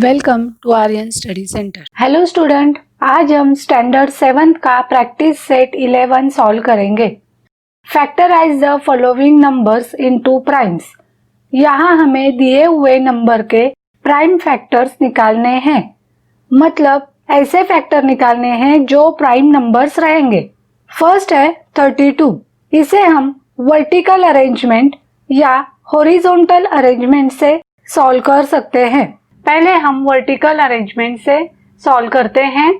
Welcome to Aryan study centre. Hello student, आज हम standard 7th का प्रैक्टिस सेट 11 सॉल्व करेंगे। Factorise the following numbers into primes. यहाँ हमें दिए हुए नंबर के प्राइम फैक्टर्स निकालने हैं, मतलब ऐसे फैक्टर निकालने हैं जो प्राइम नंबर्स रहेंगे। फर्स्ट है 32। इसे हम वर्टिकल अरेंजमेंट या हॉरिजॉन्टल अरेंजमेंट से सॉल्व कर सकते हैं। पहले हम वर्टिकल अरेंजमेंट से सॉल्व करते हैं।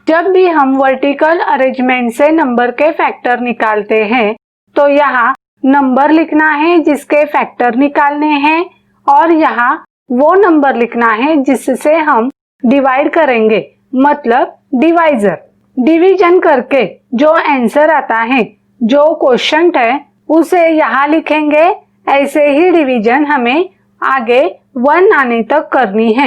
जब भी हम वर्टिकल अरेंजमेंट से नंबर के फैक्टर निकालते हैं तो यहाँ नंबर लिखना है जिसके फैक्टर निकालने हैं और यहाँ वो नंबर लिखना है जिससे हम डिवाइड करेंगे, मतलब डिवाइजर। डिवीजन करके जो आंसर आता है, जो क्वोशंट है, उसे यहाँ लिखेंगे। ऐसे ही डिवीजन हमें आगे 1 आने तक करनी है।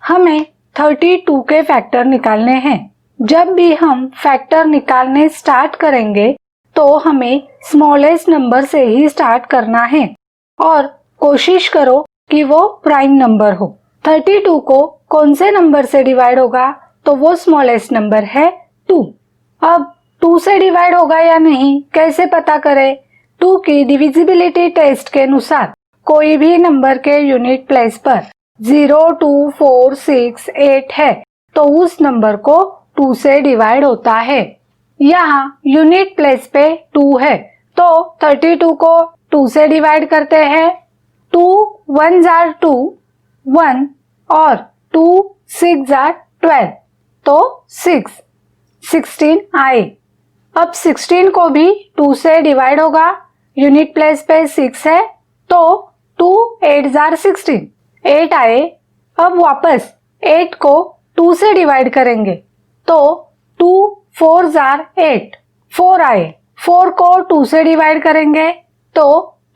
हमें 32 के फैक्टर निकालने हैं। जब भी हम फैक्टर निकालने स्टार्ट करेंगे तो हमें स्मॉलेस्ट नंबर से ही स्टार्ट करना है और कोशिश करो कि वो प्राइम नंबर हो। 32 को कौन से नंबर से डिवाइड होगा, तो वो स्मॉलेस्ट नंबर है 2। अब 2 से डिवाइड होगा या नहीं कैसे पता करें? 2 की डिविजिबिलिटी टेस्ट के अनुसार कोई भी नंबर के यूनिट प्लेस पर 0, 2, 4, 6, 8 है तो उस नंबर को 2 से डिवाइड होता है। यहाँ यूनिट प्लेस पे 2 है तो 32 को 2 से डिवाइड करते हैं। 2 1s are 2, 1 और 2 6s are 12 तो 6, 16 आए। अब 16 को भी 2 से डिवाइड होगा, यूनिट प्लेस पे 6 है तो 2 8s are 16, 8 आए। अब वापस 8 को 2 से डिवाइड करेंगे तो 2 4s are 8, 4 आए। 4 को 2 से डिवाइड करेंगे तो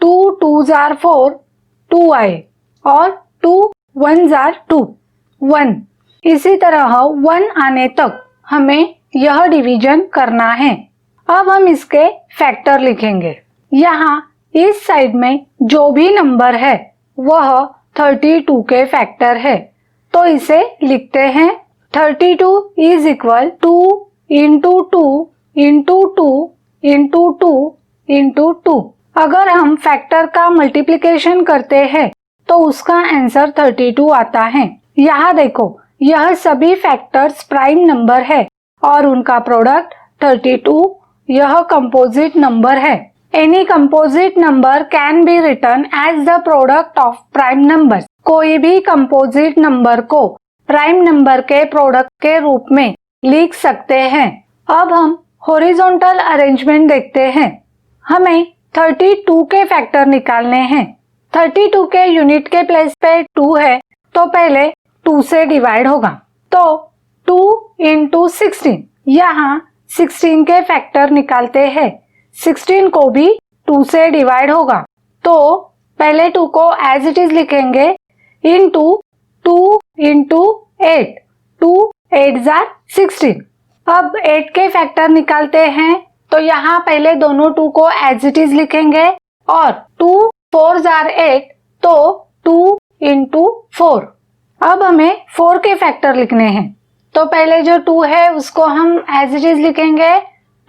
2 2s are 4, 2 आए और 2 1s are 2, 1। इसी तरह 1 आने तक हमें यह डिवीजन करना है। अब हम इसके फैक्टर लिखेंगे। यहाँ इस साइड में जो भी नंबर है वह 32 के फैक्टर है, तो इसे लिखते हैं 32 is equal 2 into 2 into 2 into 2 into 2। अगर हम फैक्टर का मल्टीप्लिकेशन करते हैं तो उसका आंसर 32 आता है। यहाँ देखो, यह सभी फैक्टर्स प्राइम नंबर है और उनका प्रोडक्ट 32 यह कंपोजिट नंबर है। Any composite number can be written as the product of prime numbers. कोई भी composite नंबर को प्राइम नंबर के प्रोडक्ट के रूप में लिख सकते हैं। अब हम हॉरिजॉन्टल अरेंजमेंट देखते हैं। हमें 32 के फैक्टर निकालने हैं। 32 के यूनिट के प्लेस पे 2 है तो पहले 2 से डिवाइड होगा, तो 2 इंटू 16। यहाँ 16 के फैक्टर निकालते हैं। 16 को भी 2 से डिवाइड होगा, तो पहले 2 को एज इट इज लिखेंगे इंटू 2 इंटू 8, 2 8s are 16। अब 8 के फैक्टर निकालते हैं तो यहाँ पहले दोनों 2 को एज इट इज लिखेंगे और 2 4s are 8 तो 2 इंटू 4। अब हमें 4 के फैक्टर लिखने हैं, तो पहले जो 2 है उसको हम एज इट इज लिखेंगे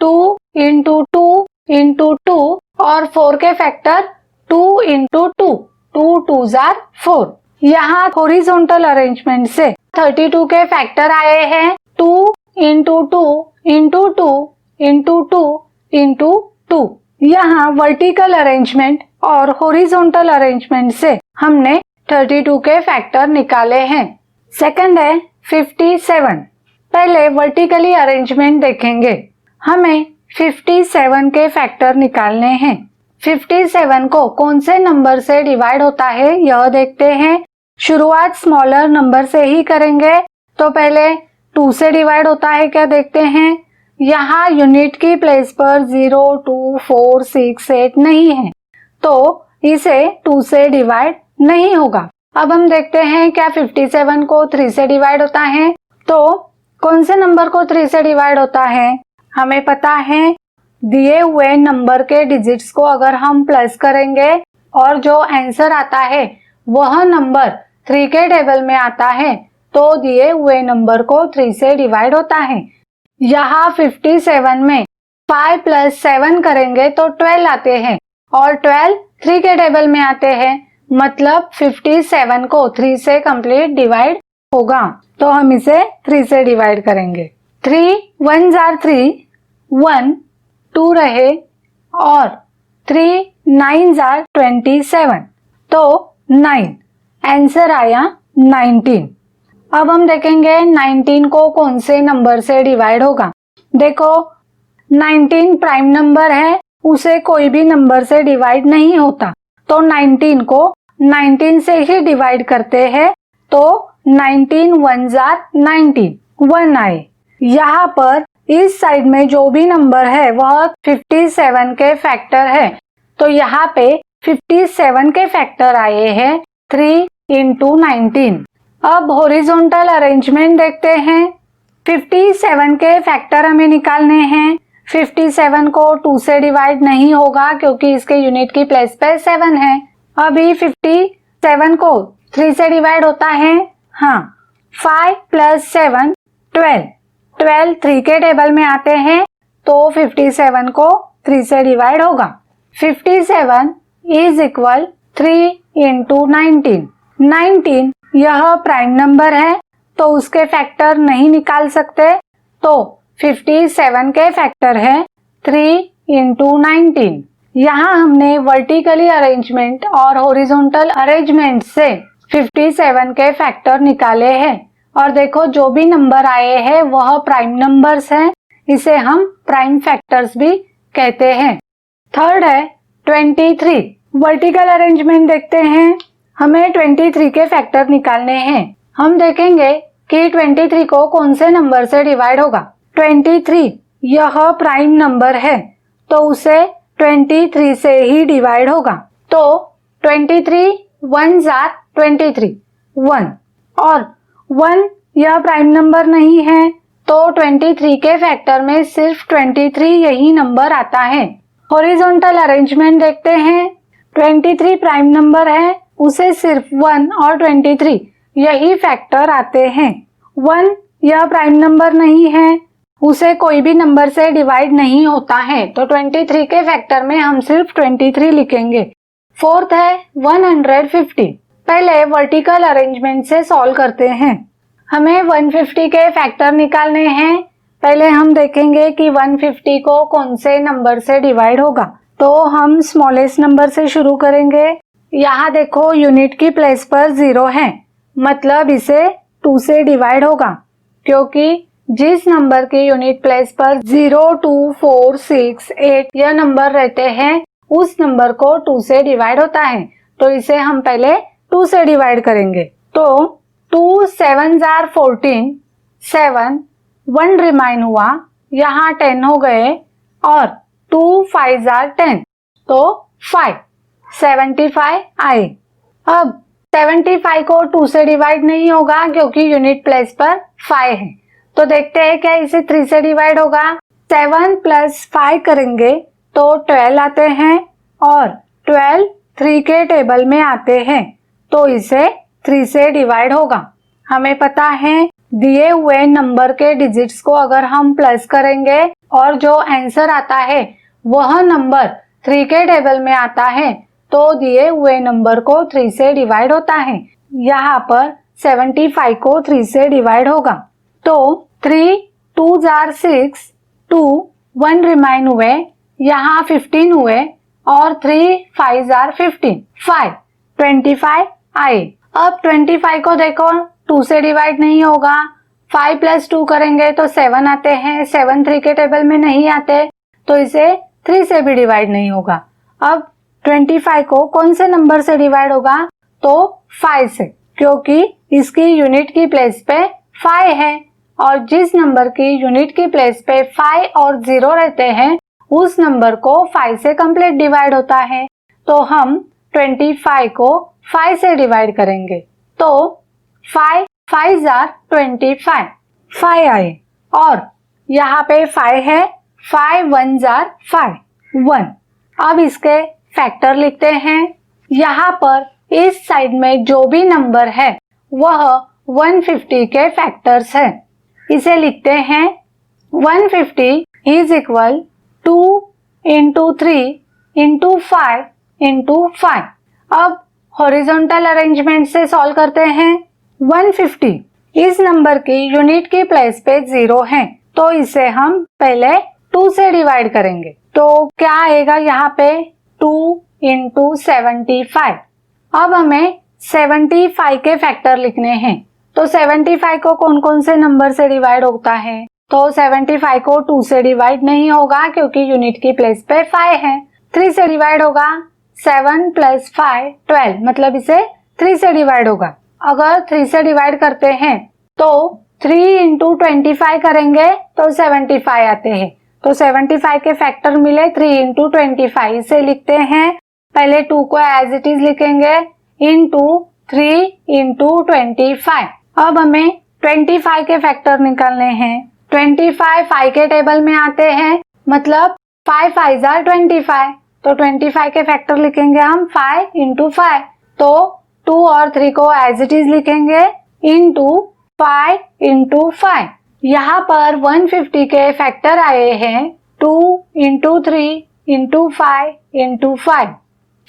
2 इंटू 2 इंटू 2 और 4 के फैक्टर 2 इंटू 2, 2 2s are 4। यहाँ हॉरिजॉन्टल अरेंजमेंट से 32 के फैक्टर आए हैं 2 इंटू 2 इंटू 2 इंटू 2 इंटू 2। यहाँ वर्टिकल अरेंजमेंट और हॉरिजॉन्टल अरेंजमेंट से हमने 32 के फैक्टर निकाले हैं। सेकंड है 57। पहले वर्टिकली अरेंजमेंट देखेंगे। हमें 57 के फैक्टर निकालने हैं। 57 को कौन से नंबर से डिवाइड होता है यह देखते हैं। शुरुआत स्मॉलर नंबर से ही करेंगे, तो पहले 2 से डिवाइड होता है क्या देखते हैं। यहाँ यूनिट की प्लेस पर 0, 2, 4, 6, 8 नहीं है तो इसे 2 से डिवाइड नहीं होगा। अब हम देखते हैं क्या 57 को 3 से डिवाइड होता है, तो कौन से नंबर को 3 से डिवाइड होता है। हमें पता है दिए हुए नंबर के डिजिट्स को अगर हम प्लस करेंगे और जो आंसर आता है वह नंबर 3 के टेबल में आता है तो दिए हुए नंबर को 3 से डिवाइड होता है। यहाँ 57 में 5 + 7 करेंगे तो 12 आते हैं और 12 3 के टेबल में आते हैं, मतलब 57 को 3 से कंप्लीट डिवाइड होगा। तो हम इसे 3 से डिवाइड करेंगे। 3 1s are 3, 1 2 रहे और 3 9s are 27, तो 9 आंसर आया 19। अब हम देखेंगे 19 को कौन से नंबर से डिवाइड होगा। देखो 19 प्राइम नंबर है, उसे कोई भी नंबर से डिवाइड नहीं होता, तो 19 को 19 से ही डिवाइड करते हैं, तो 19 1s are 19, 1 आए। यहाँ पर इस साइड में जो भी नंबर है वह 57 के फैक्टर है, तो यहाँ पे 57 के फैक्टर आए हैं 3 × 19। अब हॉरिजॉन्टल अरेंजमेंट देखते हैं। 57 के फैक्टर हमें निकालने हैं। 57 को 2 से डिवाइड नहीं होगा क्योंकि इसके यूनिट की प्लेस पे 7 है। अभी 57 को 3 से डिवाइड होता है। हाँ, 5 + 7 12, 12 3 के टेबल में आते हैं, तो 57 को 3 से डिवाइड होगा। 57 = 3 × 19। 19 यह प्राइम नंबर है, तो उसके फैक्टर नहीं निकाल सकते, तो 57 के फैक्टर है 3 × 19। यहाँ हमने वर्टिकली अरेंजमेंट और हॉरिजॉन्टल अरेंजमेंट से 57 के फैक्टर निकाले हैं, और देखो जो भी नंबर आए हैं वह प्राइम नंबर्स हैं, इसे हम प्राइम फैक्टर्स भी कहते हैं। थर्ड है 23। वर्टिकल अरेंजमेंट देखते हैं। हमें 23 के फैक्टर निकालने हैं। हम देखेंगे कि 23 को कौन से नंबर से डिवाइड होगा। 23 यह प्राइम नंबर है, तो उसे 23 से ही डिवाइड होगा, तो 23 1s are 23, 1, और 1 यह प्राइम नंबर नहीं है, तो 23 के फैक्टर में सिर्फ 23 यही नंबर आता है। हॉरिजॉन्टल अरेंजमेंट देखते हैं। 23 प्राइम नंबर है, उसे सिर्फ 1 और 23 यही फैक्टर आते हैं। 1 यह प्राइम नंबर नहीं है, उसे कोई भी नंबर से डिवाइड नहीं होता है, तो 23 के फैक्टर में हम सिर्फ 23 लिखेंगे। फोर्थ है 150। पहले वर्टिकल अरेंजमेंट से सॉल्व करते हैं। हमें 150 के फैक्टर निकालने हैं। पहले हम देखेंगे कि 150 को कौन से नंबर से डिवाइड होगा, तो हम स्मॉलेस्ट नंबर से शुरू करेंगे। यहाँ देखो यूनिट की प्लेस पर 0 है, मतलब इसे 2 से डिवाइड होगा, क्योंकि जिस नंबर की यूनिट प्लेस पर 0 2 4 6 8 यह नंबर रहते हैं, उस नंबर को 2 से डिवाइड होता है, तो इसे हम पहले 2 से डिवाइड करेंगे। तो 2 7s are 14, 7 1 रिमाइन हुआ, यहाँ 10 हो गए, और 2 5s are 10, तो 5 75 आए। अब 75 को 2 से डिवाइड नहीं होगा क्योंकि यूनिट प्लेस पर 5 है, तो देखते हैं क्या इसे 3 से डिवाइड होगा। 7 + 5 करेंगे तो 12 आते हैं, और 12 3 के टेबल में आते हैं, तो इसे 3 से डिवाइड होगा। हमें पता है दिए हुए नंबर के डिजिट्स को अगर हम प्लस करेंगे और जो आंसर आता है वह नंबर 3 के टेबल में आता है, तो दिए हुए नंबर को 3 से डिवाइड होता है। यहाँ पर 75 को 3 से डिवाइड होगा, तो 3 2s are 6, 2 1 रिमाइन हुए, यहाँ 15 हुए, और 3 5s are 15, 5 25 आए। अब 25 को देखो 2 से डिवाइड नहीं होगा, 5 + 2 करेंगे तो 7 आते हैं, 7 3 के टेबल में नहीं आते, तो इसे 3 से भी डिवाइड नहीं होगा। अब 25 को कौन से नंबर से डिवाइड होगा, तो 5 से, क्योंकि इसकी यूनिट की प्लेस पे 5 है, और जिस नंबर की यूनिट की प्लेस पे 5 और 0 रहते हैं उस नंबर को 5 से कंप्लीट डिवाइड होता है, तो हम 25 को 5 से डिवाइड करेंगे, तो 5 5s are 25, 5 आए, और यहाँ पे 5 है, 5 1s are 5, 1। अब इसके फैक्टर लिखते हैं। यहाँ पर इस साइड में जो भी नंबर है वह 150 के फैक्टर्स हैं। इसे लिखते हैं 150 is equal 2 into 3 into 5 into 5। अब हॉरिजॉन्टल अरेंजमेंट से सॉल्व करते हैं। 150 इस नंबर की यूनिट की प्लेस पे 0 है, तो इसे हम पहले 2 से डिवाइड करेंगे। तो क्या आएगा यहाँ पे 2 इंटू 75। अब हमें 75 के फैक्टर लिखने हैं। तो 75 को कौन कौन से नंबर से डिवाइड होता है? तो 75 को 2 से डिवाइड नहीं होगा क्योंकि यूनिट की प्लेस पे 5 है। 3 से डिवाइड होगा, 7 प्लस 5 12, मतलब इसे 3 से डिवाइड होगा। अगर 3 से डिवाइड करते हैं तो 3 इंटू 25 करेंगे तो 75 आते हैं। तो 75 के फैक्टर मिले 3 इंटू 25। इसे लिखते हैं, पहले 2 को एज इट इज लिखेंगे इंटू 3 इंटू 25। अब हमें 25 के फैक्टर निकालने हैं। 25 5 के टेबल में आते हैं, मतलब 5 5 are 25। तो 25 के फैक्टर लिखेंगे हम 5 इंटू 5। तो 2 और 3 को एज इट इज लिखेंगे इंटू 5 इंटू 5। यहाँ पर 150 के फैक्टर आए हैं 2 इंटू 3 इंटू 5 इंटू 5।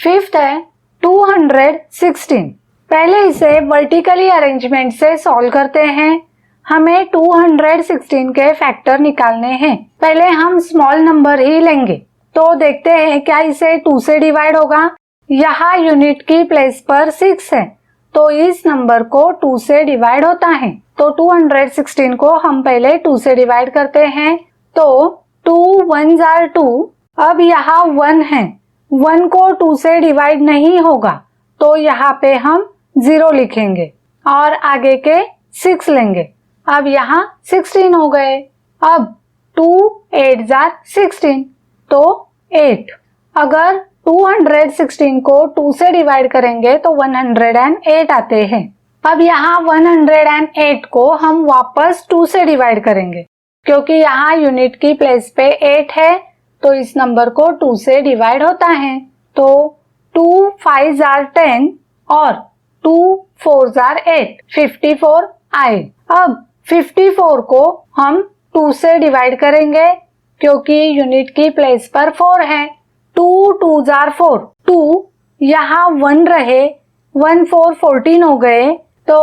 फिफ्थ है 216। पहले इसे वर्टिकली अरेंजमेंट से सॉल्व करते हैं। हमें 216 के फैक्टर निकालने हैं। पहले हम स्मॉल नंबर ही लेंगे। तो देखते हैं क्या इसे 2 से डिवाइड होगा। यहाँ यूनिट की प्लेस पर 6 है, तो इस नंबर को 2 से डिवाइड होता है। तो 216 को हम पहले 2 से डिवाइड करते हैं। तो 2 1s are 2। अब यहाँ 1 है, 1 को 2 से डिवाइड नहीं होगा, तो यहाँ पे हम 0 लिखेंगे और आगे के 6 लेंगे। अब यहाँ 16 हो गए। अब 2 8s are 16, तो 8। अगर 216 को 2 से डिवाइड करेंगे तो 108 आते हैं। अब यहाँ 108 को हम वापस 2 से डिवाइड करेंगे, क्योंकि यहाँ यूनिट की प्लेस पे 8 है, तो इस नंबर को 2 से डिवाइड होता है। तो 2 5s are 10 और 2 4s are 8, 54 आए। अब 54 को हम 2 से डिवाइड करेंगे क्योंकि यूनिट की प्लेस पर 4 है। 2 2s are 4, 2 यहाँ 1 रहे, 1 4 14 हो गए, तो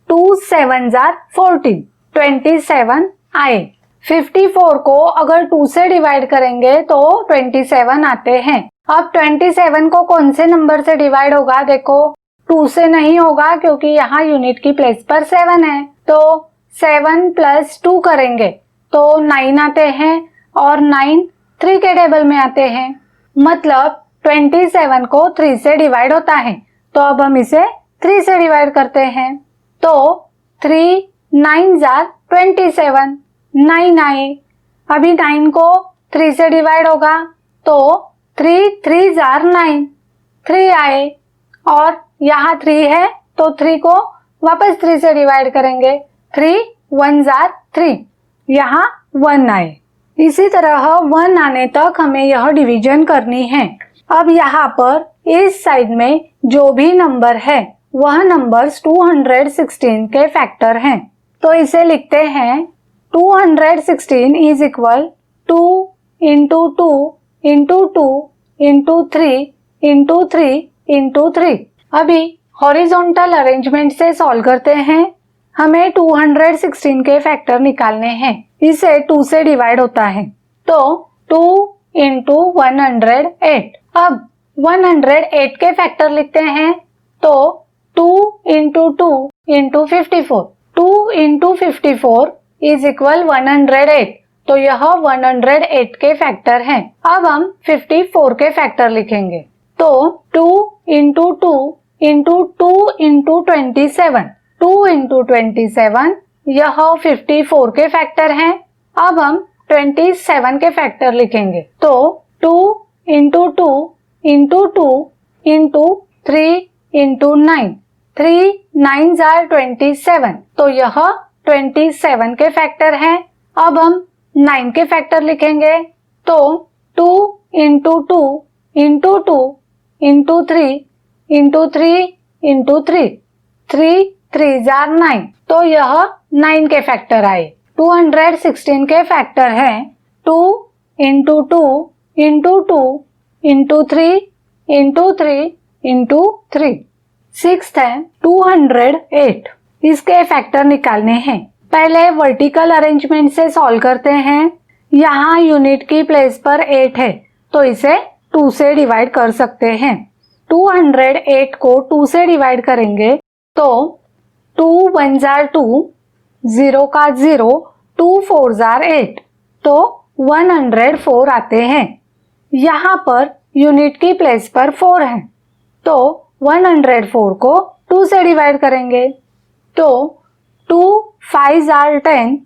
2 7s are 14, 27 आए। 54 को अगर 2 से डिवाइड करेंगे तो 27 आते हैं। अब 27 को कौन से नंबर से डिवाइड होगा? देखो 2 से नहीं होगा क्योंकि यहाँ यूनिट की प्लेस पर 7 है। तो 7 प्लस 2 करेंगे तो 9 आते हैं और 9 3 के टेबल में आते हैं, मतलब 27 को 3 से डिवाइड होता है। तो अब हम इसे 3 से डिवाइड करते हैं। तो 3 9s are 27, 9 आए। अभी 9 को 3 से डिवाइड होगा, तो 3 3s are 9, 3 आए। और यहाँ 3 है, तो 3 को वापस 3 से डिवाइड करेंगे। 3 1s are 3, यहाँ 1 आए। इसी तरह 1 आने तक हमें यह डिवीजन करनी है। अब यहाँ पर इस साइड में जो भी नंबर है वह नंबर्स 216 के फैक्टर हैं। तो इसे लिखते हैं 216 is equal 2 into 2 into 2 into 3 into 3 into 3। अभी हॉरिजॉन्टल अरेंजमेंट से सॉल्व करते हैं। हमें 216 के फैक्टर निकालने हैं। इसे 2 से डिवाइड होता है, तो 2 इंटू 108। अब 108 के फैक्टर लिखते हैं। तो 2 into 2 into 54, 2 into 54 is equal 108। तो यह 108 के फैक्टर हैं। अब हम 54 के फैक्टर लिखेंगे। तो 2 इंटू 2 इंटू 2 इंटू 27, 2 इंटू 27 यह 54 के फैक्टर हैं। अब हम 27 के फैक्टर लिखेंगे। तो 2 into 2 into 2 into 3 into 9, 3 9s are 27, तो यह 27 के फैक्टर हैं। अब हम 9 के फैक्टर लिखेंगे। तो 2 into 2 into 2 into 3 into 3 into 3, 3 3 jar 9, तो यह 9 के फैक्टर आए। 216 के फैक्टर हैं 2 into 2 into 2 into 3 into 3 into 3। Sixth है 208, इसके फैक्टर निकालने हैं। पहले वर्टिकल अरेंजमेंट से सॉल्व करते हैं। यहाँ यूनिट की प्लेस पर 8 है तो इसे 2 से डिवाइड कर सकते हैं। 208 को 2 से डिवाइड करेंगे तो 2 1 जार 2, 0 का 0, 2 4 जार 8, तो 104 आते हैं। यहाँ पर यूनिट की प्लेस पर 4 है तो 104 को 2 से डिवाइड करेंगे तो 2 5 जार 10,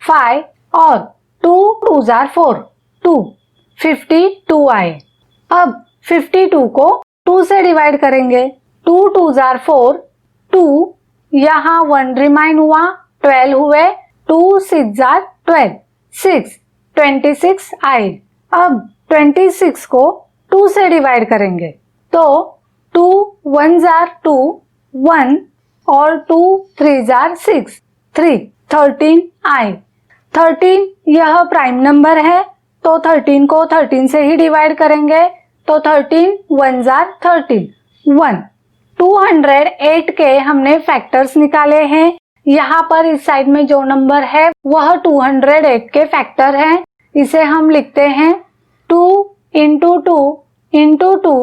5 और 2 2 जार 4, 2, 52 आए। अब 52 को 2 से डिवाइड करेंगे। 2 2 जार 4, 2, यहाँ 1 रिमाइन हुआ, 12 हुए, 2 6 जार 12, 6, 26 आए। अब 26 को 2 से डिवाइड करेंगे तो 2 1 जार 2, 1 और 2 3 जार 6, 3, 13 आए। 13 यह प्राइम नंबर है तो 13 को 13 से ही डिवाइड करेंगे तो 13 1 जार 13, 1। 208 के हमने फैक्टर्स निकाले हैं। यहाँ पर इस साइड में जो नंबर है वह 208 के फैक्टर है। इसे हम लिखते हैं 2 इंटू 2 इंटू 2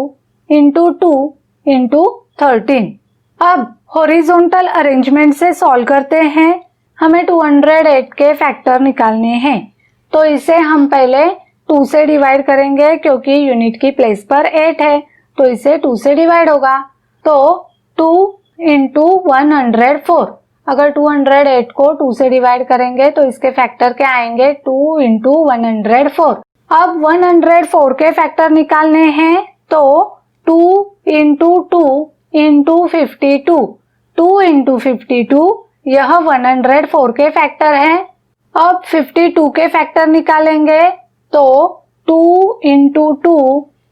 इंटू 2 इंटू 13। अब हॉरिजॉन्टल अरेंजमेंट से सॉल्व करते हैं। हमें 208 के फैक्टर निकालने हैं तो इसे हम पहले 2 से डिवाइड करेंगे क्योंकि यूनिट की प्लेस पर 8 है तो इसे 2 से डिवाइड होगा तो 2 इंटू 104। अगर 208 को 2 से डिवाइड करेंगे तो इसके फैक्टर क्या आएंगे 2 इंटू 104। अब 104 के फैक्टर निकालने हैं तो 2 इंटू 2 इंटू 52, 2 इंटू 52 यह 104 के फैक्टर है। अब 52 के फैक्टर निकालेंगे तो 2 इंटू 2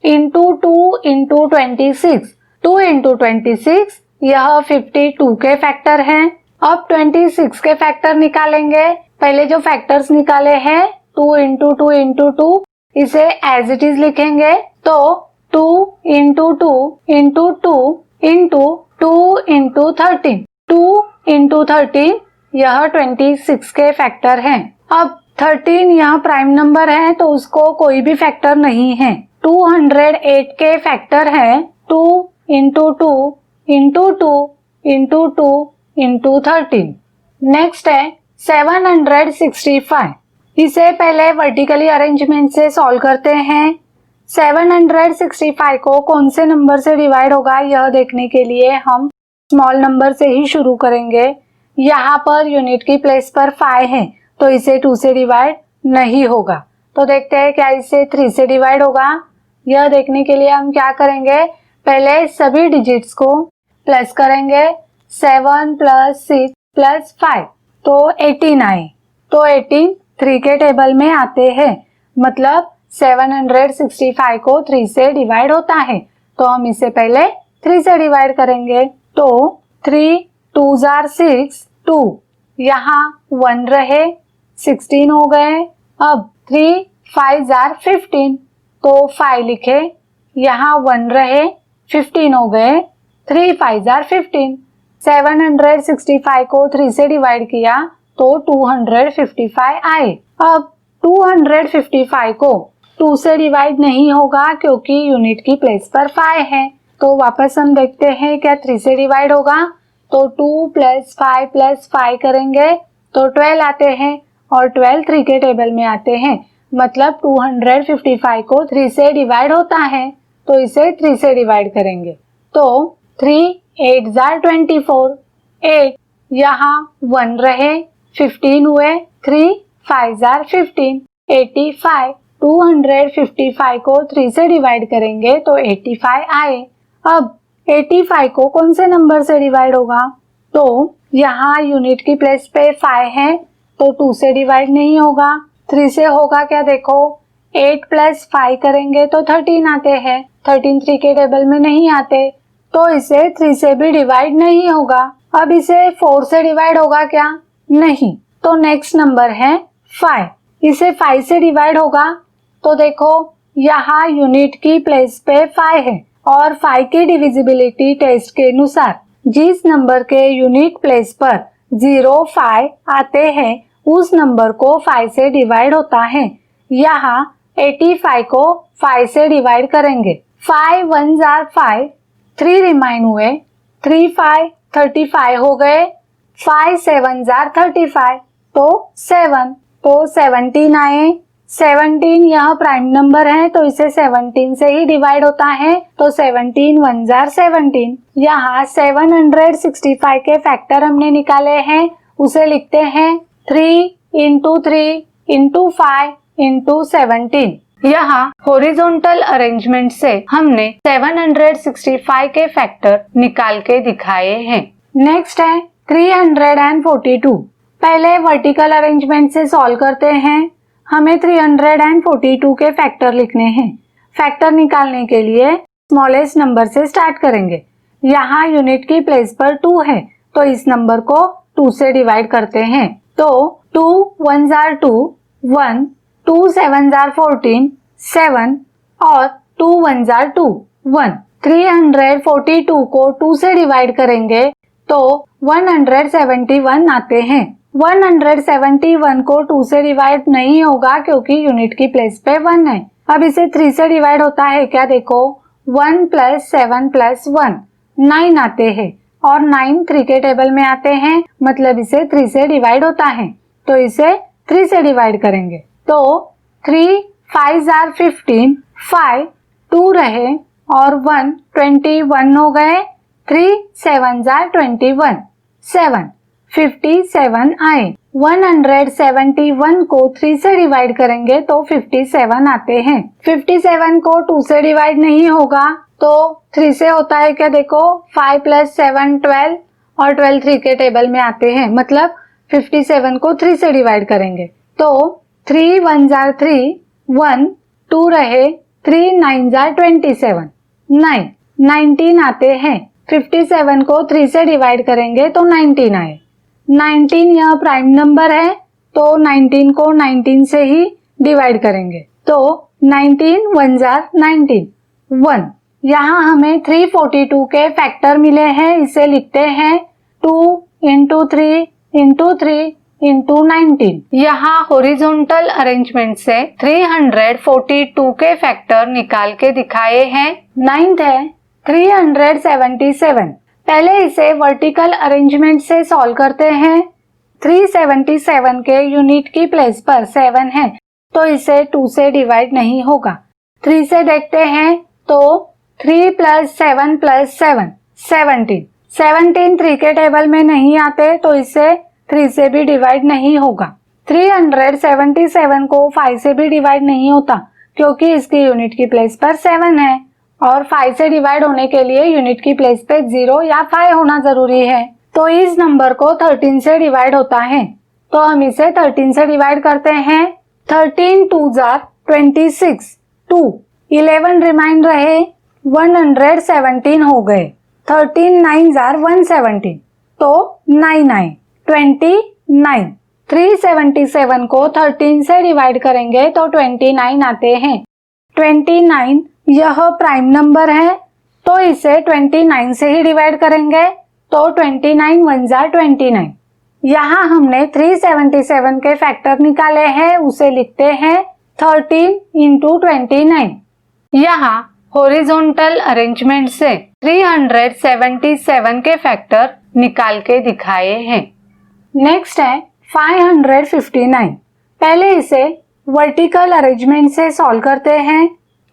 इंटू 2 इंटू 26, 2 इंटू 26 यह 52 के फैक्टर हैं। अब 26 के फैक्टर निकालेंगे। पहले जो फैक्टर्स निकाले हैं 2 इंटू 2 इंटू 2 इसे एज इट इज लिखेंगे तो 2 into 2 into 2 into 2 into 13, 2 into 13 यह 26 के फैक्टर हैं। अब 13 यहाँ प्राइम नंबर है तो उसको कोई भी फैक्टर नहीं है। 208 के फैक्टर है 2 into 2 into 2 into 2 into 13। Next है 765। इसे पहले वर्टिकली अरेंजमेंट से सॉल्व करते हैं। 765 को कौन से नंबर से डिवाइड होगा यह देखने के लिए हम स्मॉल नंबर से ही शुरू करेंगे। यहाँ पर यूनिट की प्लेस पर 5 है तो इसे 2 से डिवाइड नहीं होगा। तो देखते हैं क्या इसे 3 से डिवाइड होगा। यह देखने के लिए हम क्या करेंगे, पहले सभी डिजिट्स को प्लस करेंगे। 7 प्लस 6 प्लस 5 तो 18 आए। तो 18 3 के टेबल में आते हैं, मतलब 765 को 3 से डिवाइड होता है तो हम इसे पहले 3 से डिवाइड करेंगे। तो 3 2 जार 6, 2, यहाँ 1 रहे 16 हो गए। अब 3 5 जार 15 तो 5 लिखे, यहाँ 1 रहे 15 हो गए। 3 5 जार 15। 765 को 3 से डिवाइड किया तो 255 आए। अब 255 को 2 से डिवाइड नहीं होगा क्योंकि यूनिट की प्लेस पर 5 है। तो वापस हम देखते हैं क्या 3 से डिवाइड होगा। तो 2 प्लस 5 करेंगे तो 12 आते हैं और 12 3 के टेबल में आते हैं, मतलब 255 को 3 से डिवाइड होता है तो इसे 3 से डिवाइड करेंगे। तो 3 8 जार 24, 8 यहाँ 1 रहे 15 हुए। 3 5 जार 15, 85। 255 को 3 से डिवाइड करेंगे तो 85 आए। अब 85 को कौन से नंबर से डिवाइड होगा, तो यहाँ यूनिट की प्लेस पे 5 है तो 2 से डिवाइड नहीं होगा, 3 से होगा क्या देखो। 8 प्लस 5 करेंगे तो 13 आते हैं, 13 3 के टेबल में नहीं आते तो इसे 3 से भी डिवाइड नहीं होगा। अब इसे 4 से डिवाइड होगा क्या? नहीं। तो नेक्स्ट नंबर है 5। इसे 5 से डिवाइड होगा तो देखो यहाँ यूनिट की प्लेस पे 5 है और 5 की डिविजिबिलिटी टेस्ट के अनुसार जिस नंबर के यूनिट प्लेस पर 0, 5 आते हैं उस नंबर को 5 से डिवाइड होता है। यहाँ 85 को 5 से डिवाइड करेंगे। 5 1s are 5, 3 रिमाइन हुए, 3 5 35 हो गए, 5 7s are 35 तो 7, तो 17 आए। 17 यह प्राइम नंबर है तो इसे 17 से ही डिवाइड होता है तो 17 1s are 17। यहाँ 765 के फैक्टर हमने निकाले हैं, उसे लिखते हैं 3 into 3 into 5 into 17। यहाँ हॉरिजॉन्टल अरेंजमेंट से हमने 765 के फैक्टर निकाल के दिखाए हैं। नेक्स्ट है 342। पहले वर्टिकल अरेंजमेंट से सॉल्व करते हैं। हमें 342 के फैक्टर लिखने हैं। फैक्टर निकालने के लिए स्मॉलेस्ट नंबर से स्टार्ट करेंगे। यहाँ यूनिट की प्लेस पर 2 है तो इस नंबर को 2 से डिवाइड करते हैं। तो 2 1s are 2, 1, 2 7s are 14, 7 और 2 1s are 2, 1। 342 को 2 से डिवाइड करेंगे तो 171 आते हैं। 171 को 2 से डिवाइड नहीं होगा क्योंकि यूनिट की प्लेस पे 1 है। अब इसे 3 से डिवाइड होता है क्या? देखो 1 + 7 + 1 9 आते हैं और 9 3 के टेबल में आते हैं, मतलब इसे 3 से डिवाइड होता है तो इसे 3 से डिवाइड करेंगे। तो 3 5s are 15, 5 2 रहे और 1 21 हो गए, 3 7s are 21, 7 57 आए। 171 को 3 से डिवाइड करेंगे तो 57 आते हैं। 57 को 2 से डिवाइड नहीं होगा तो 3 से होता है क्या? देखो 5 + 7 12 और 12 3 के टेबल में आते हैं, मतलब 57 को 3 से डिवाइड करेंगे तो 3 1s are 3, 1 2 रहे, 3 9s are 27, 9 19 आते हैं। 57 को 3 से डिवाइड करेंगे तो 19 आए। 19 यह प्राइम नंबर है तो 19 को 19 से ही डिवाइड करेंगे तो 19 1s are 19, 1। यहाँ हमें 342 के फैक्टर मिले हैं, इसे लिखते हैं 2 into 3 into 3 into 19। यहाँ हॉरिजॉन्टल अरेंजमेंट से 342 के फैक्टर निकाल के दिखाए हैं। 9th है 377। पहले इसे वर्टिकल अरेंजमेंट से सॉल्व करते हैं। 377 के यूनिट की प्लेस पर 7 है तो इसे 2 से डिवाइड नहीं होगा। 3 से देखते हैं तो 3 + 7 + 7 17। 17 3 के टेबल में नहीं आते तो इसे 3 से भी डिवाइड नहीं होगा। 377 को 5 से भी डिवाइड नहीं होता क्योंकि इसकी यूनिट की प्लेस पर 7 है और 5 से डिवाइड होने के लिए यूनिट की प्लेस पे 0 या 5 होना जरूरी है। तो इस नंबर को 13 से डिवाइड होता है तो हम इसे 13 से डिवाइड करते हैं। 13 2s are 26, 2 11 रिमाइन रहे, 117 हो गए। 13 9s are 117 तो 9 आए, 29। 377 को 13 से डिवाइड करेंगे तो 29 आते हैं। 29 यह प्राइम नंबर है तो इसे 29 से ही डिवाइड करेंगे तो 29 1s are 29। यहाँ हमने 377 के फैक्टर निकाले हैं, उसे लिखते हैं 13 into 29। यहाँ हॉरिजॉन्टल अरेंजमेंट से 377 के फैक्टर निकाल के दिखाए हैं। नेक्स्ट है 559। पहले इसे वर्टिकल अरेंजमेंट से सॉल्व करते हैं।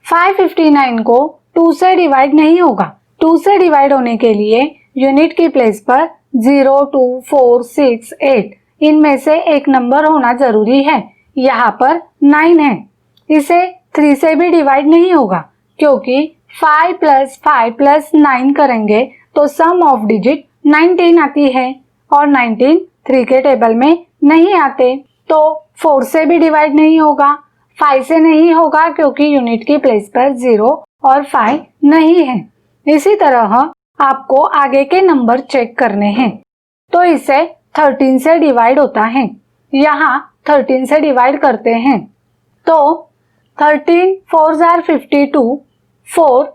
559 को 2 से डिवाइड नहीं होगा। 2 से डिवाइड होने के लिए यूनिट की प्लेस पर 0 2 4 6 8 इनमें से एक नंबर होना जरूरी है। यहाँ पर 9 है, इसे 3 से भी डिवाइड नहीं होगा क्योंकि 5 + 5 + 9 करेंगे तो सम ऑफ डिजिट 19 आती है और 19 3 के टेबल में नहीं आते तो 4 से भी डिवाइड नहीं होगा। 5 से नहीं होगा क्योंकि यूनिट की प्लेस पर 0 और 5 नहीं है। इसी तरह आपको आगे के नंबर चेक करने हैं। तो इसे 13 से डिवाइड होता है। यहाँ 13 से डिवाइड करते हैं तो 13 4 जार 52, 4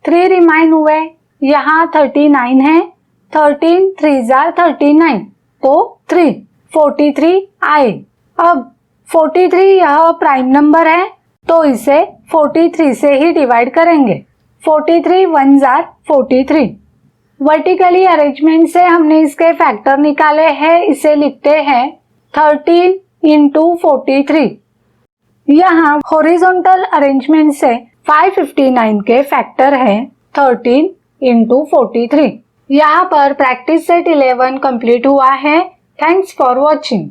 3 रिमाइन हुए, यहाँ 39 है, 13 3 जार 39 तो 3 43 आए। अब 43 यह प्राइम नंबर है तो इसे 43 से ही डिवाइड करेंगे। 43 1 जार 43। वर्टिकली अरेंजमेंट से हमने इसके फैक्टर निकाले हैं। इसे लिखते हैं 13 इंटू 43। यहाँ हॉरिजॉन्टल अरेंजमेंट से 559 के फैक्टर है 13 इंटू 43। यहाँ पर प्रैक्टिस सेट 11 कंप्लीट हुआ है। Thanks for watching.